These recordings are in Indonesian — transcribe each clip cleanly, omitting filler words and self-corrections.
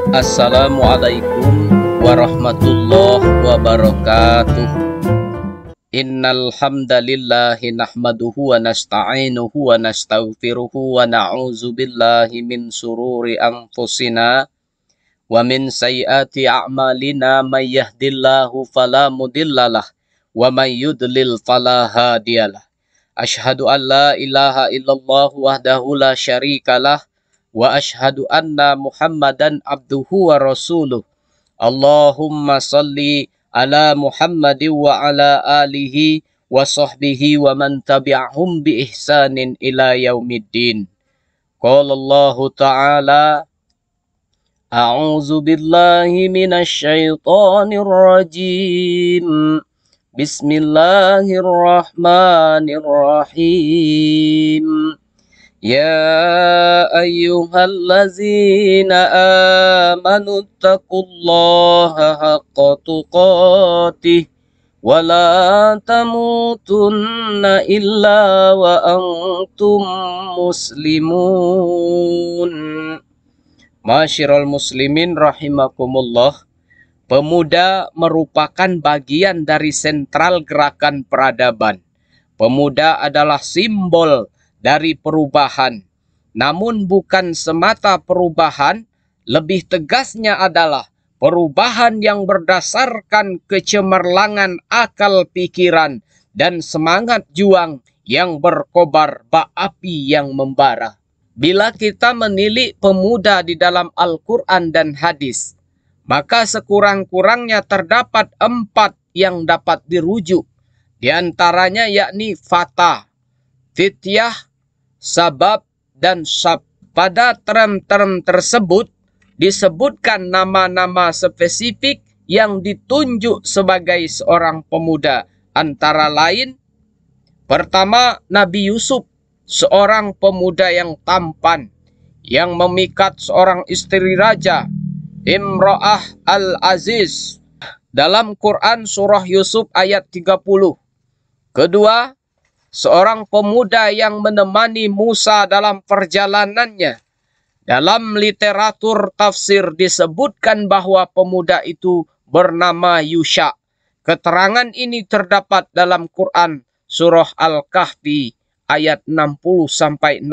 Assalamualaikum warahmatullahi wabarakatuh. Innal hamdalillahi nahmaduhu wa nasta'inuhu wa nastaghfiruhu wa na'udzu billahi min sururi anfusina wa min sayyiati a'malina may yahdihillahu fala mudhillalah wa may yudlil fala hadiyalah. Asyhadu an la ilaha illallah wahdahu la syarikalah wa asyhadu anna Muhammadan abduhu wa rasuluh. Allahumma salli ala Muhammadin wa ala alihi wa sahbihi wa man tabi'ahum bi ihsanin ila yaumiddin. Qala Allah Ta'ala, a'udzu billahi minasy syaithanir rajim. Bismillahirrahmanirrahim. Ya ayyuhallazina amanu taqullaha haqqa tuqatih wa la tamutunna illa wa antum muslimun. Masyiral muslimin rahimakumullah. Pemuda merupakan bagian dari sentral gerakan peradaban. Pemuda adalah simbol dari perubahan. Namun bukan semata perubahan, lebih tegasnya adalah perubahan yang berdasarkan kecemerlangan akal pikiran dan semangat juang yang berkobar bak api yang membara. Bila kita menilik pemuda di dalam Al-Quran dan hadis, maka sekurang-kurangnya terdapat 4 yang dapat dirujuk. Di antaranya yakni fata, fityah, sabab, dan syab. Pada term-term tersebut disebutkan nama-nama spesifik yang ditunjuk sebagai seorang pemuda. Antara lain, pertama, Nabi Yusuf, seorang pemuda yang tampan, yang memikat seorang istri raja, Imra'ah al-Aziz, dalam Quran surah Yusuf ayat 30. Kedua, seorang pemuda yang menemani Musa dalam perjalanannya. Dalam literatur tafsir disebutkan bahwa pemuda itu bernama Yusha. Keterangan ini terdapat dalam Quran surah Al-Kahfi ayat 60-62.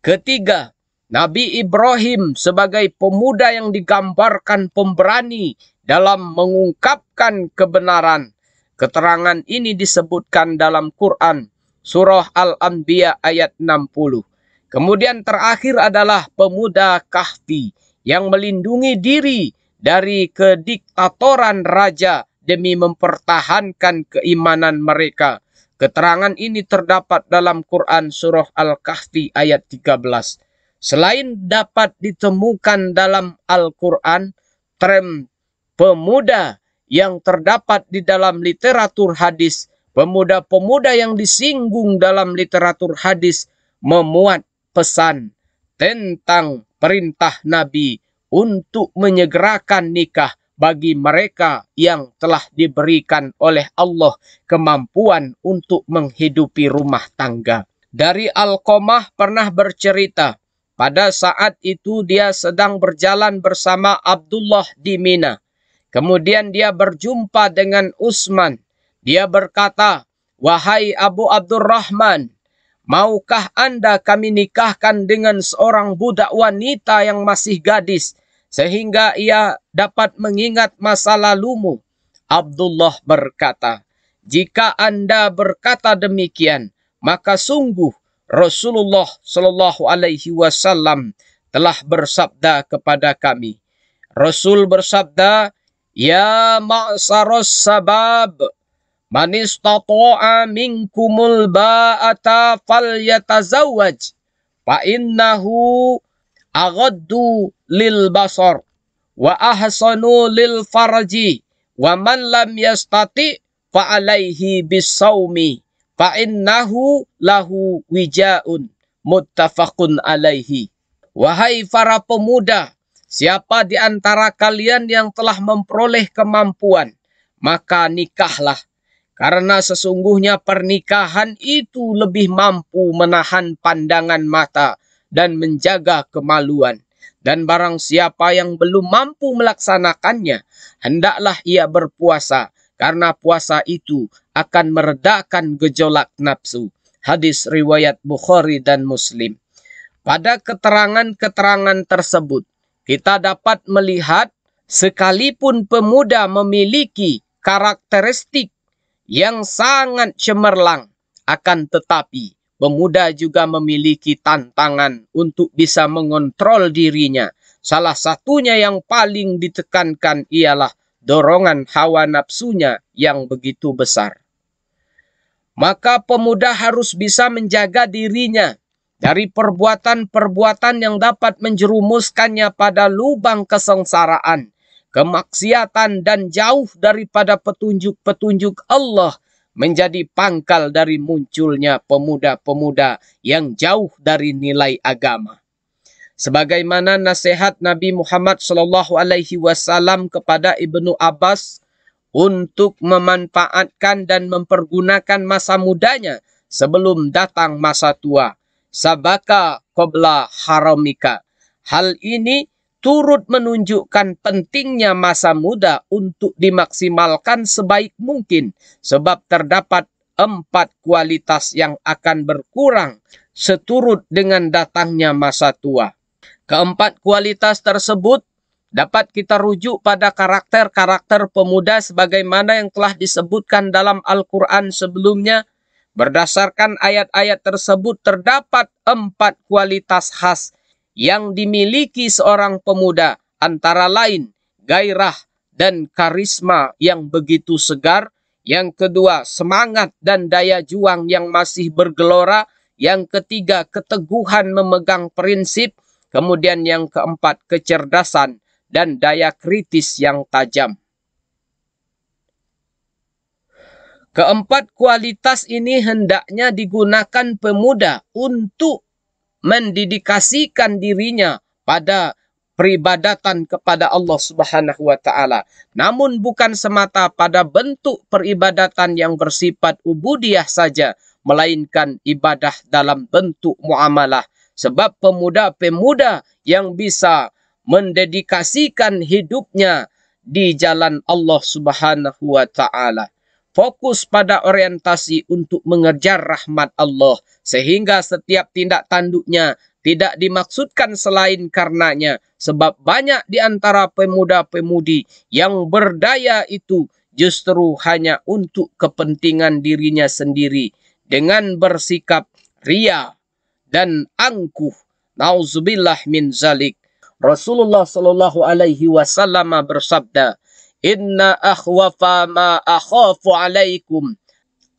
Ketiga, Nabi Ibrahim sebagai pemuda yang digambarkan pemberani dalam mengungkapkan kebenaran. Keterangan ini disebutkan dalam Quran surah Al-Anbiya ayat 60. Kemudian terakhir adalah pemuda Kahfi yang melindungi diri dari kediktatoran raja demi mempertahankan keimanan mereka. Keterangan ini terdapat dalam Quran surah Al-Kahfi ayat 13. Selain dapat ditemukan dalam Al-Quran, term pemuda yang terdapat di dalam literatur hadis, pemuda-pemuda yang disinggung dalam literatur hadis memuat pesan tentang perintah Nabi untuk menyegerakan nikah bagi mereka yang telah diberikan oleh Allah kemampuan untuk menghidupi rumah tangga. Dari Alqamah pernah bercerita, pada saat itu dia sedang berjalan bersama Abdullah di Mina. Kemudian dia berjumpa dengan Utsman. Dia berkata, "Wahai Abu Abdurrahman, maukah Anda kami nikahkan dengan seorang budak wanita yang masih gadis, sehingga ia dapat mengingat masa lalumu?" Abdullah berkata, "Jika Anda berkata demikian, maka sungguh Rasulullah Shallallahu Alaihi Wasallam telah bersabda kepada kami." Rasul bersabda, "Ya ma'saros sabab, man istata'a minkumul ba'ata falyatazawwaj, fa innahu aghaddu lil basar wa ahsanu lil farji, wa man lam yastati fa alaihi bisawmi, fa innahu lahu wijaun." Muttafaqun alaihi. Wahai para pemuda, siapa di antara kalian yang telah memperoleh kemampuan, maka nikahlah. Karena sesungguhnya pernikahan itu lebih mampu menahan pandangan mata dan menjaga kemaluan. Dan barang siapa yang belum mampu melaksanakannya, hendaklah ia berpuasa, karena puasa itu akan meredakan gejolak nafsu. Hadis riwayat Bukhari dan Muslim. Pada keterangan-keterangan tersebut, kita dapat melihat sekalipun pemuda memiliki karakteristik yang sangat cemerlang, akan tetapi pemuda juga memiliki tantangan untuk bisa mengontrol dirinya. Salah satunya yang paling ditekankan ialah dorongan hawa nafsunya yang begitu besar. Maka pemuda harus bisa menjaga dirinya dari perbuatan-perbuatan yang dapat menjerumuskannya pada lubang kesengsaraan, kemaksiatan, dan jauh daripada petunjuk-petunjuk Allah, menjadi pangkal dari munculnya pemuda-pemuda yang jauh dari nilai agama. Sebagaimana nasihat Nabi Muhammad SAW kepada Ibnu Abbas untuk memanfaatkan dan mempergunakan masa mudanya sebelum datang masa tua. Sabaka qabla haramika. Hal ini turut menunjukkan pentingnya masa muda untuk dimaksimalkan sebaik mungkin, sebab terdapat 4 kualitas yang akan berkurang seturut dengan datangnya masa tua. Keempat kualitas tersebut dapat kita rujuk pada karakter-karakter pemuda sebagaimana yang telah disebutkan dalam Al-Quran sebelumnya. Berdasarkan ayat-ayat tersebut terdapat 4 kualitas khas yang dimiliki seorang pemuda, antara lain gairah dan karisma yang begitu segar. Yang kedua, semangat dan daya juang yang masih bergelora. Yang ketiga, keteguhan memegang prinsip. Kemudian yang keempat, kecerdasan dan daya kritis yang tajam. Keempat kualitas ini hendaknya digunakan pemuda untuk mendedikasikan dirinya pada peribadatan kepada Allah Subhanahu wa taala. Namun bukan semata pada bentuk peribadatan yang bersifat ubudiyah saja, melainkan ibadah dalam bentuk muamalah. Sebab pemuda-pemuda yang bisa mendedikasikan hidupnya di jalan Allah Subhanahu wa taala, fokus pada orientasi untuk mengejar rahmat Allah, sehingga setiap tindak tanduknya tidak dimaksudkan selain karenanya. Sebab banyak di antara pemuda-pemudi yang berdaya itu justru hanya untuk kepentingan dirinya sendiri, dengan bersikap ria dan angkuh. Nauzubillah min zalik. Rasulullah Shallallahu Alaihi Wasallam bersabda, Inna akhwafa ma akhafu alaikum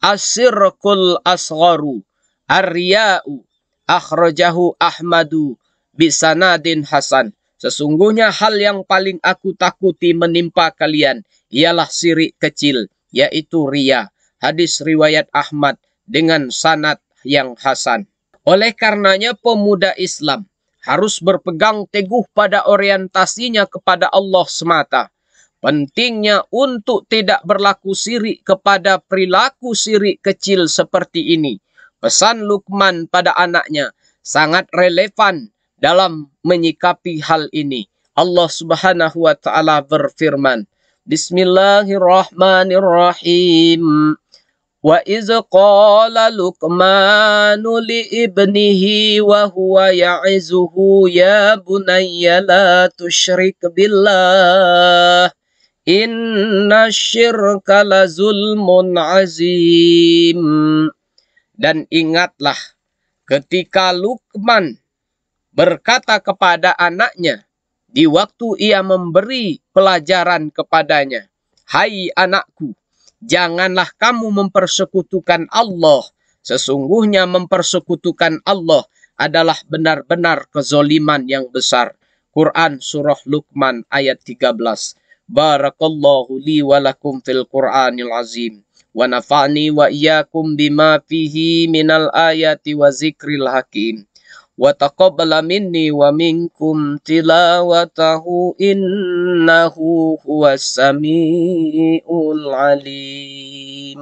asyirkul asgharu ar-riya'u, akhrajahu Ahmadu bisanadin hasan. Sesungguhnya hal yang paling aku takuti menimpa kalian ialah syirik kecil, yaitu riya. Hadis riwayat Ahmad dengan sanad yang hasan. Oleh karenanya pemuda Islam harus berpegang teguh pada orientasinya kepada Allah semata. Pentingnya untuk tidak berlaku syirik kepada perilaku syirik kecil seperti ini. Pesan Luqman pada anaknya sangat relevan dalam menyikapi hal ini. Allah Subhanahu wa taala berfirman, Bismillahirrahmanirrahim. Wa iz qala Luqmanu li ibnihi wa huwa ya'izuhu ya bunayya la tusyrik billah inna syirka la zulmun azim. Dan ingatlah ketika Luqman berkata kepada anaknya di waktu ia memberi pelajaran kepadanya, hai anakku, janganlah kamu mempersekutukan Allah. Sesungguhnya mempersekutukan Allah adalah benar-benar kezoliman yang besar. Quran Surah Luqman ayat 13. Barakallahu li wa lakum fil Qur'anil azim. Wa nafa'ni wa iyyakum bima fihi minal ayati wa zikril hakim. Wa taqabbala minni wa minkum tilawatahu innahu huwas samiul alim.